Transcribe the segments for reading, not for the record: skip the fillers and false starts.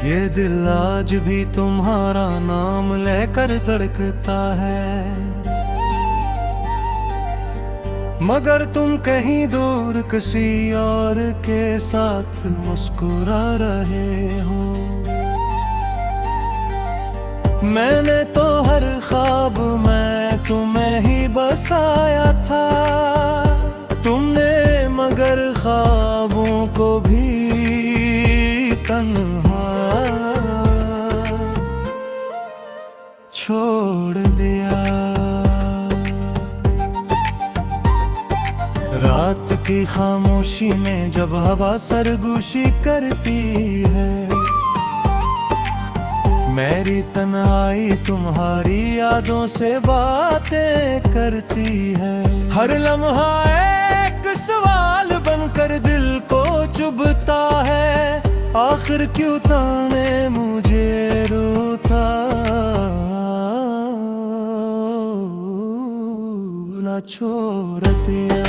ये दिल आज भी तुम्हारा नाम लेकर धड़कता है, मगर तुम कहीं दूर किसी और के साथ मुस्कुरा रहे हो। मैंने तो हर ख्वाब में तुम्हें ही बसाया था, तुमने मगर ख्वाबों को भी तन्हा छोड़ दिया। रात की खामोशी में जब हवा सरगोशी करती है, मेरी तन्हाई तुम्हारी यादों से बातें करती है। हर लम्हा एक सवाल बनकर दिल को चुभता है, आखिर क्यों ताने मुझे रोता ना छोड़ दिया।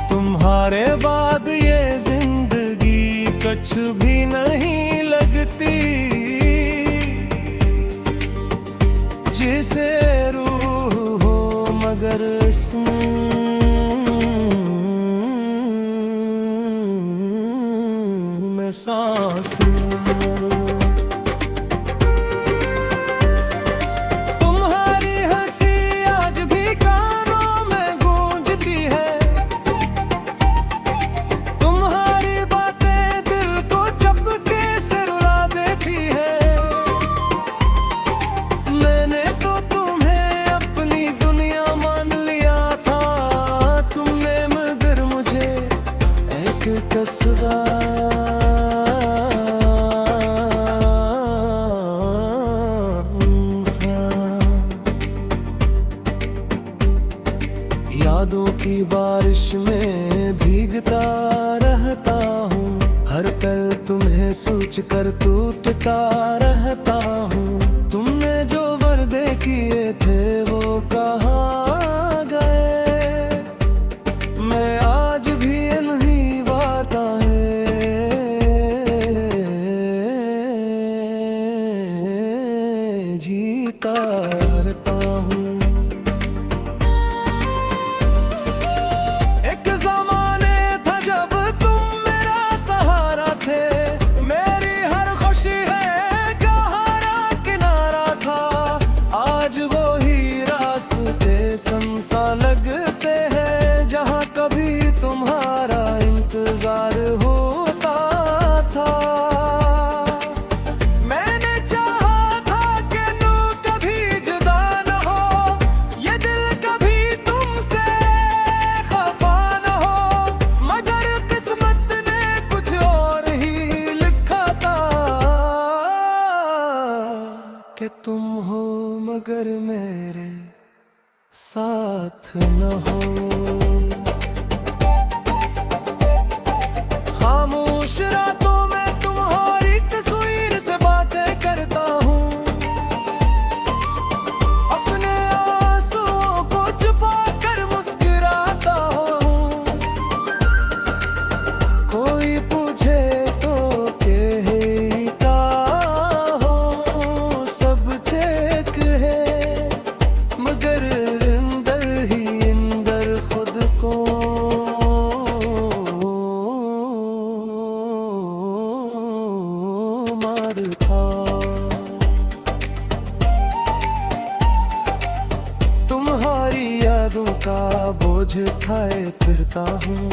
तुम्हारे बाद ये जिंदगी कुछ भी नहीं लगती, जिसे रूह हो मगर में सांस यादों की बारिश में भीगता रहता हूँ, हर पल तुम्हें सोच कर टूटता रहता हूँ। तुमने जो वादे किए थे वो कहाँ गए, मैं आज भी इन्हीं वादाएं जीता रहता हूँ। लगते हैं जहाँ कभी तुम्हारा इंतजार होता था, मैंने चाहा था कि नू कभी जुदा न हो, ये दिल कभी तुमसे खफा न हो, मगर किस्मत ने कुछ और ही लिखा था कि तुम हो मगर मेरे साथ न हो। खामोश रातों में तुम्हारी तस्वीर से बातें करता हूँ, अपने आंसुओं को छुपा कर मुस्कुराता हूँ। कोई पूछे तो क्या हो, सब ठीक है मगर तुम्हारी यादों का बोझ उठाए फिरता हूँ,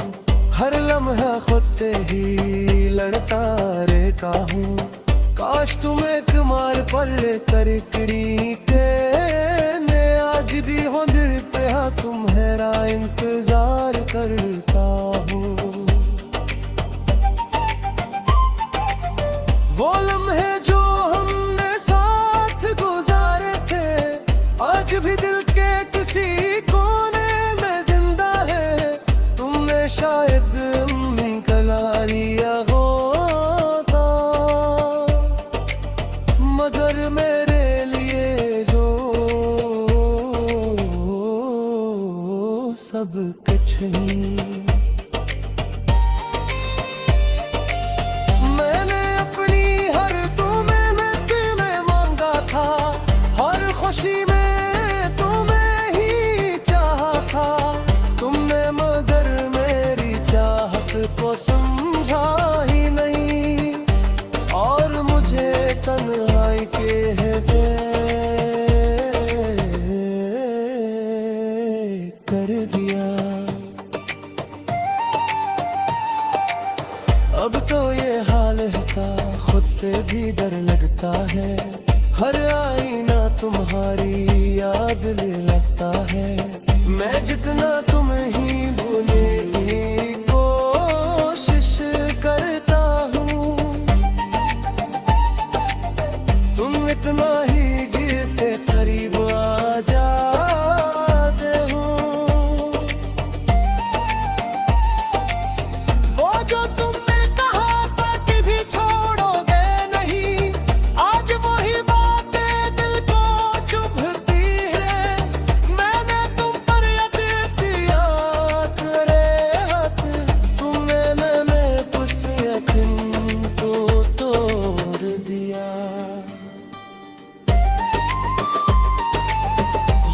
हर लम्हा खुद से ही लड़ता रहता हूँ। काश तुम एक मार पर लेकर कड़ी के मैं आज भी हो दिल पे हाँ तुम्हारा इंतजार करता हूँ। वो लम्हे जो हमने साथ गुजारे थे, आज भी दिल के किसी कोने में जिंदा सब कुछ नहीं। मैंने अपनी हर मेहनत में मांगा था, हर खुशी में तुम्हें ही चाहा था तुमने, मगर मेरी चाहत को समझा ही नहीं और मुझे तन्हाई के है कर दिया। अब तो ये हाल है का खुद से भी डर लगता है, हर आईना तुम्हारी याद ले लगता है। मैं जितना तुम्हें ही भूलने की कोशिश करता हूँ, तुम इतना ही गिरते करीब आ जाते हो। वो जो तुमने कहा था कि भी छोड़ोगे नहीं, आज वही बातें दिल को चुभती है। मैंने तुम पर यकीन किया करे हाथ, तुमने मैं उस यकीन को तोड़ दिया।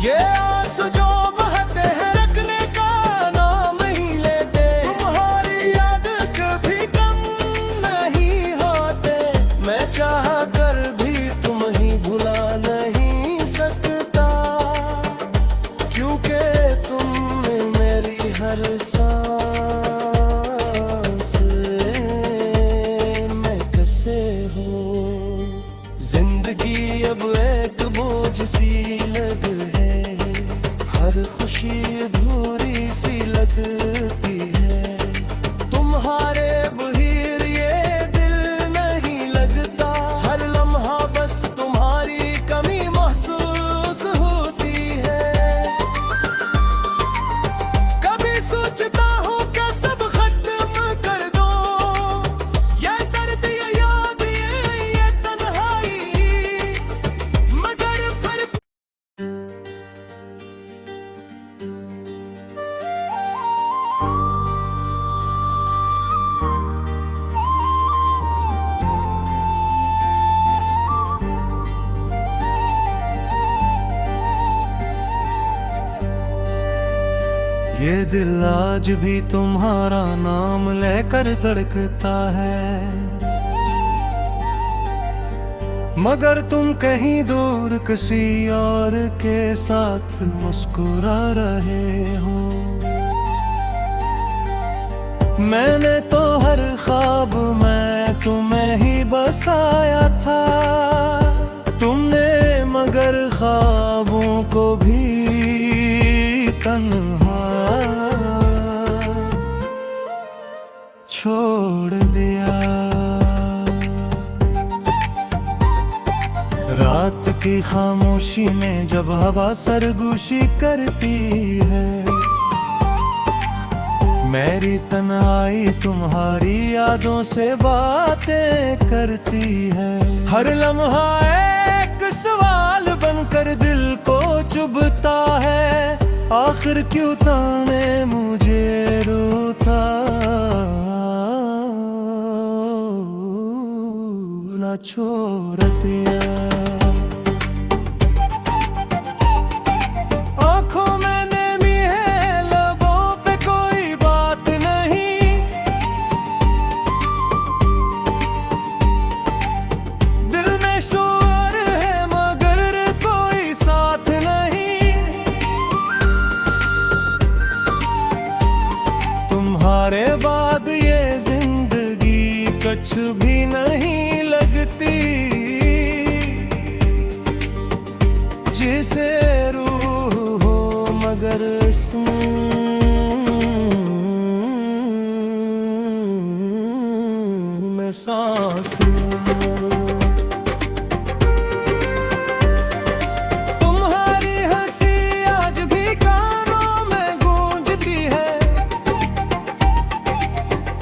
ये आंसू जो बहते हैं रखने का नाम ही लेते, तुम्हारी याद कभी कम नहीं होते। मैं चाह कर भी तुम ही भुला नहीं सकता, क्योंकि तुम मेरी हर सांस में कैसे हो। जिंदगी अब एक बोझ सी लग है, हर खुशी अधूरी सी लगती है। तुम्हारे बहिर ये दिल नहीं लगता, हर लम्हा बस तुम्हारी कमी महसूस होती है। कभी सोचता हूँ कि सब खत्म कर दो, ये दर्द ये याद ये तन्हाई, मगर फिर ये दिल आज भी तुम्हारा नाम लेकर धड़कता है, मगर तुम कहीं दूर किसी और के साथ मुस्कुरा रहे हो। मैंने तो हर ख्वाब में तुम्हें ही बसाया था, तुमने मगर ख्वाबों को भी तन्हा छोड़ दिया। रात की खामोशी में जब हवा सरगोशी करती है, मेरी तन्हाई तुम्हारी यादों से बातें करती है। हर लम्हा एक सवाल बनकर दिल को चुभता है, आखिर क्यों ताने मुझे रोता ना छोड़ दिया। आँखों में नमी है, लबों पे कोई बात नहीं, दिल में शोर है मगर कोई साथ नहीं। तुम्हारे बाद ये जिंदगी कुछ भी नहीं लगती, जिसे रूह हो मगर में सांस तुम्हारी हंसी आज भी कानों में गूंजती है,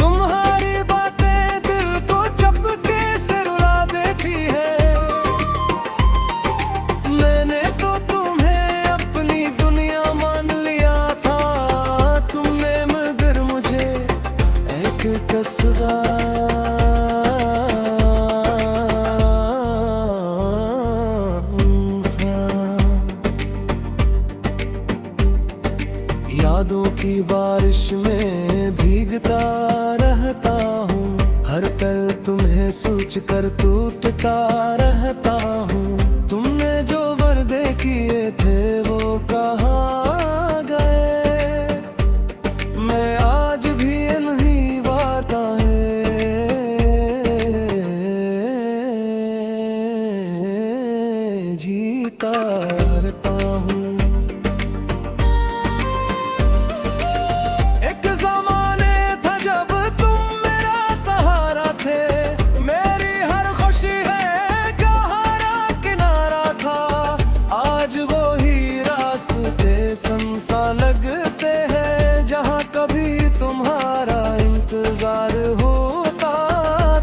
तुम्हारी बातें दिल को चपके से रुला देती है। मैंने तो तुम्हें अपनी दुनिया मान लिया था, रसदा यादों की बारिश में भीगता रहता हूँ, हर पल तुम्हें सोच कर टूटता रहता हूँ। तुमने जो वादे किए थे वो कहाँ गए, मैं आज भी इन्हीं वादाएं जीता रहता हूँ। लगते हैं जहाँ कभी तुम्हारा इंतजार होता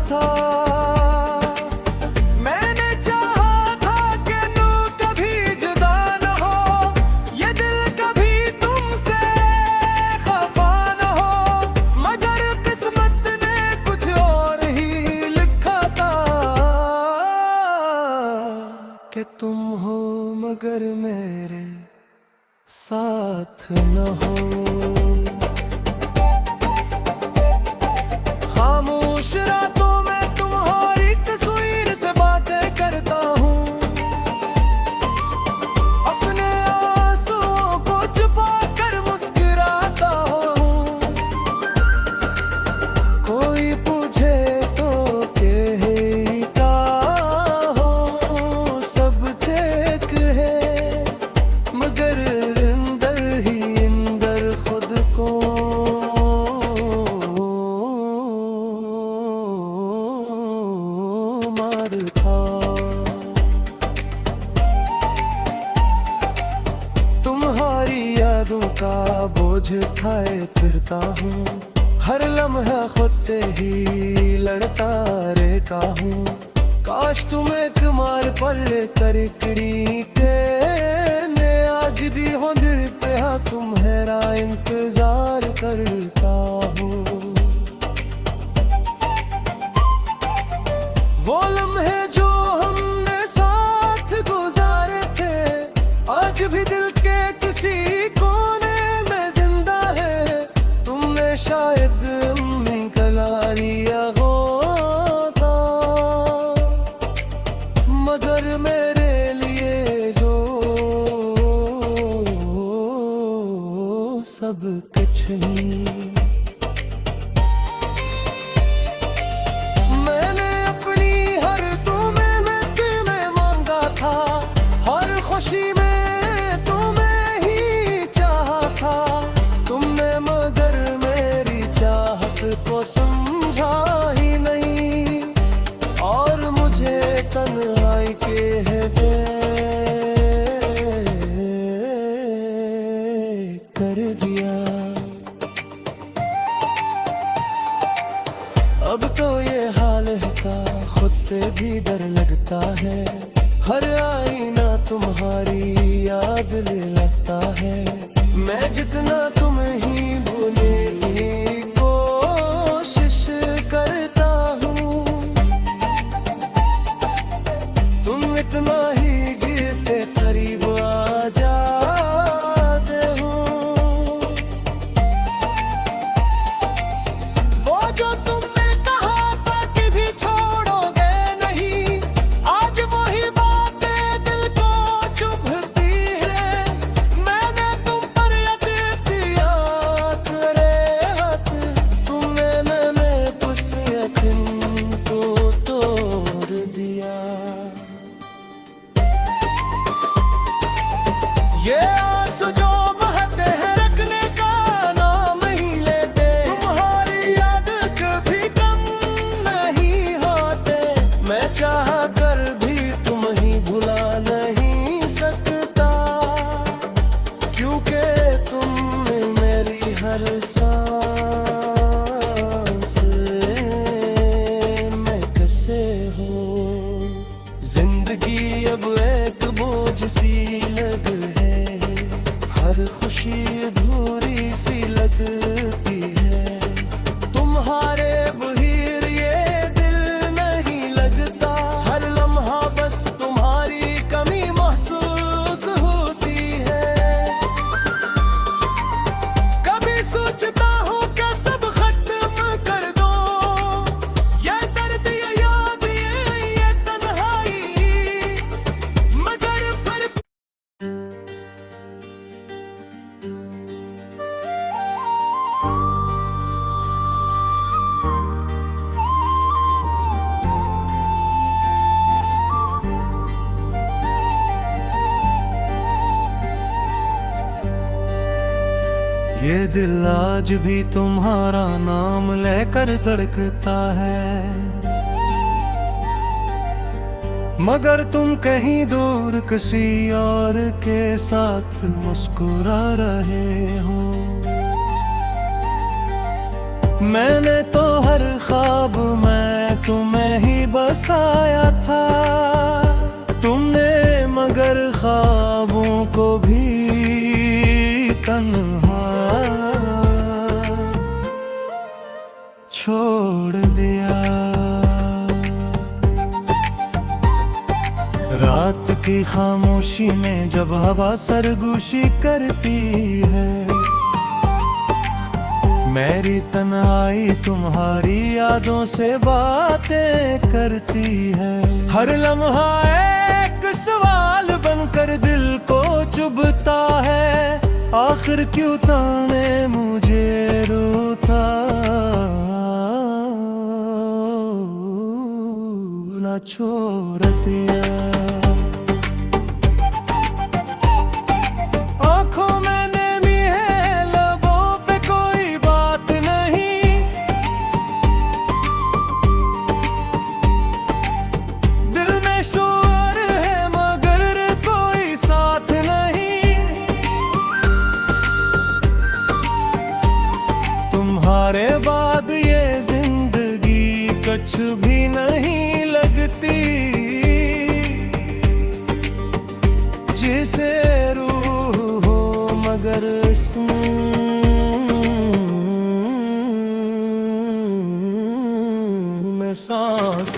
था। मैंने चाहा था कि नू कभी जुदा न हो, ये दिल कभी तुमसे खफा न हो, मगर किस्मत ने कुछ और ही लिखा था कि तुम हो मगर मेरे साथ न हो। खामोश रातों में तुम्हारी तस्वीर से बातें करता हूँ, अपने आंसुओं को छुपा कर मुस्कुराता हूँ। कोई पूछे तो क्या हो, सब ठीक है, मगर तुम्हारी यादों का बोझ उठाए फिरता हूँ, हर लम्हा खुद से ही लड़ता रहता हूँ। काश तुम एक मार पर करकड़ी के मैं आज भी हो दिल पे तुम्हारा इंतजार करता हूँ। वो लम्हे जो हमने साथ गुजारे थे आज भी दिल के किसी कोने में जिंदा है। तुमने शायद गला लिया होता, मगर मेरे लिए जो सब कुछ ही को समझा ही नहीं, और मुझे तन्हाई के है कर दिया। अब तो ये हाल है का खुद से भी डर लगता है, हर आईना तुम्हारी याद ले लगता है। मैं जितना तुम ही भूले इतना ही गिरते करीब आ जाते हो। वो जो तुमने कहा था कि भी छोड़ोगे नहीं, आज वही बातें दिल को चुभती है। मैंने तुम पर दिया करे हाथ, तुमने उस यकीन को तोड़ दिया। ये आंसू जो बहते हैं रखने का नाम ही लेते, तुम्हारी याद कभी कम नहीं होते। मैं चाह कर भी तुम ही भुला नहीं सकता, क्योंकि तुम मेरी हर सांस में कैसे हो। जिंदगी अब एक बोझ सी लग है, हर खुशी अधूरी सी लगती है। तुम्हारे ये दिल आज भी तुम्हारा नाम लेकर धड़कता है, मगर तुम कहीं दूर किसी और के साथ मुस्कुरा रहे हो। मैंने तो हर ख्वाब में तुम्हें ही बसाया था, तुमने मगर ख्वाबों को भी तन्हा छोड़ दिया। रात की खामोशी में जब हवा सरगोशी करती है, मेरी तन्हाई तुम्हारी यादों से बातें करती है। हर लम्हा एक सवाल बनकर दिल को चुभता है, आखिर क्यों ताने मुझे रोता ना छोड़ दिया। तुम्हारे बाद ये जिंदगी कुछ भी नहीं लगती, जिसे रूह हो मगर में सांस